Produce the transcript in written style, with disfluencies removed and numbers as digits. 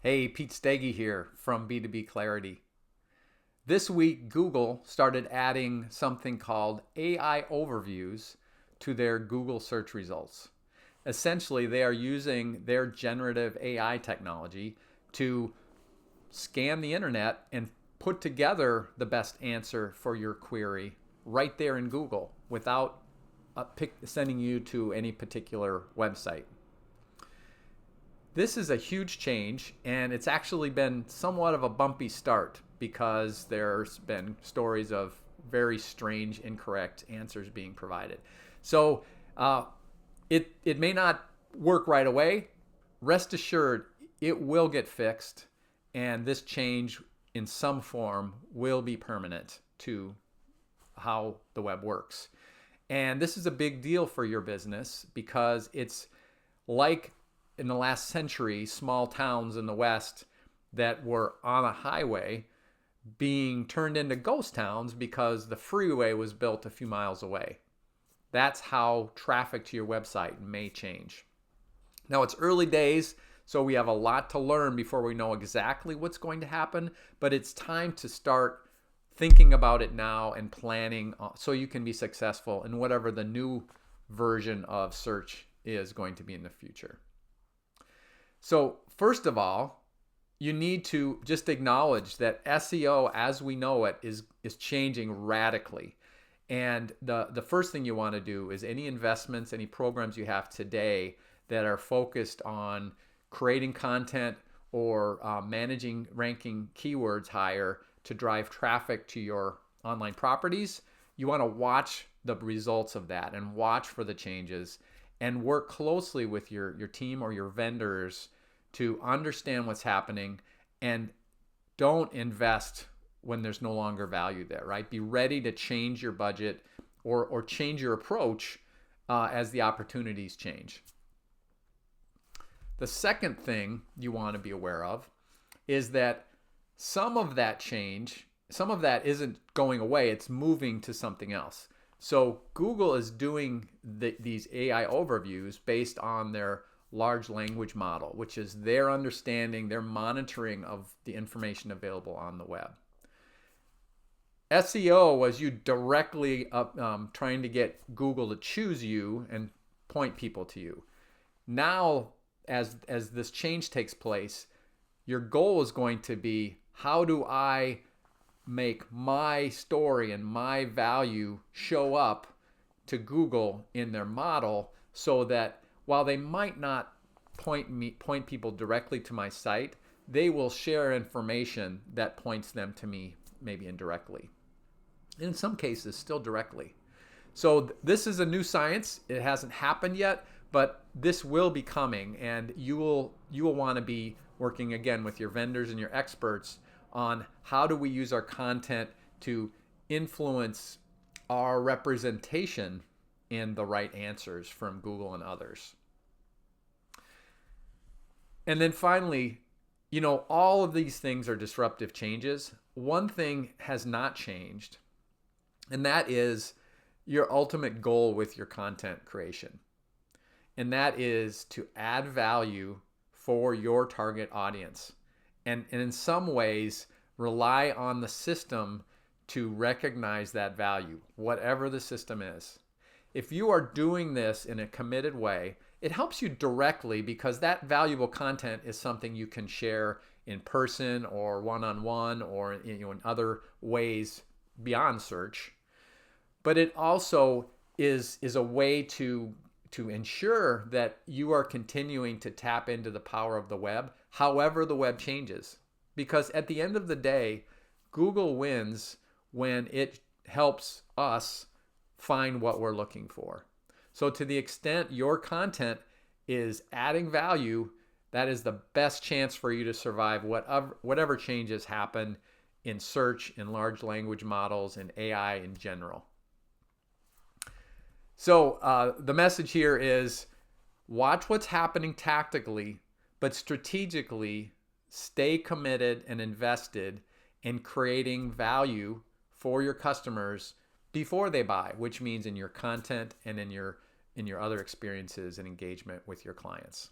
Hey, Pete Stege here from B2B Clarity. This week, Google started adding something called AI overviews to their Google search results. Essentially, they are using their generative AI technology to scan the internet and put together the best answer for your query right there in Google without sending you to any particular website. This is a huge change, and it's actually been somewhat of a bumpy start because there's been stories of very strange, incorrect answers being provided. So it may not work right away. Rest assured, it will get fixed, and this change in some form will be permanent to how the web works. And this is a big deal for your business because it's like in the last century, small towns in the West that were on a highway being turned into ghost towns because the freeway was built a few miles away. That's how traffic to your website may change. Now, it's early days, so we have a lot to learn before we know exactly what's going to happen, but it's time to start thinking about it now and planning so you can be successful in whatever the new version of search is going to be in the future. So first of all, you need to just acknowledge that SEO as we know it is changing radically. And the first thing you want to do is any investments, any programs you have today that are focused on creating content or managing ranking keywords higher to drive traffic to your online properties, you want to watch the results of that and watch for the changes and work closely with your team or your vendors to understand what's happening, and don't invest when there's no longer value there, right? Be ready to change your budget or change your approach as the opportunities change. The second thing you want to be aware of is that some of that change, some of that isn't going away, it's moving to something else. So Google is doing these AI overviews based on their large language model, which is their understanding, their monitoring of the information available on the web. SEO was you directly trying to get Google to choose you and point people to you. Now, as this change takes place, your goal is going to be, how do I make my story and my value show up to Google in their model so that while they might not point people directly to my site, they will share information that points them to me, maybe indirectly. In some cases, still directly. So this is a new science. It hasn't happened yet, but this will be coming, and you will want to be working again with your vendors and your experts on how do we use our content to influence our representation in the right answers from Google and others. And then finally, all of these things are disruptive changes. One thing has not changed, and that is your ultimate goal with your content creation. And that is to add value for your target audience. And in some ways, rely on the system to recognize that value, whatever the system is. If you are doing this in a committed way, it helps you directly because that valuable content is something you can share in person or one-on-one or in other ways beyond search. But it also is a way to ensure that you are continuing to tap into the power of the web, however the web changes. Because at the end of the day, Google wins when it helps us find what we're looking for. So to the extent your content is adding value, that is the best chance for you to survive whatever changes happen in search, in large language models, and AI in general. So the message here is watch what's happening tactically, but strategically stay committed and invested in creating value for your customers before they buy, which means in your content and in your other experiences and engagement with your clients.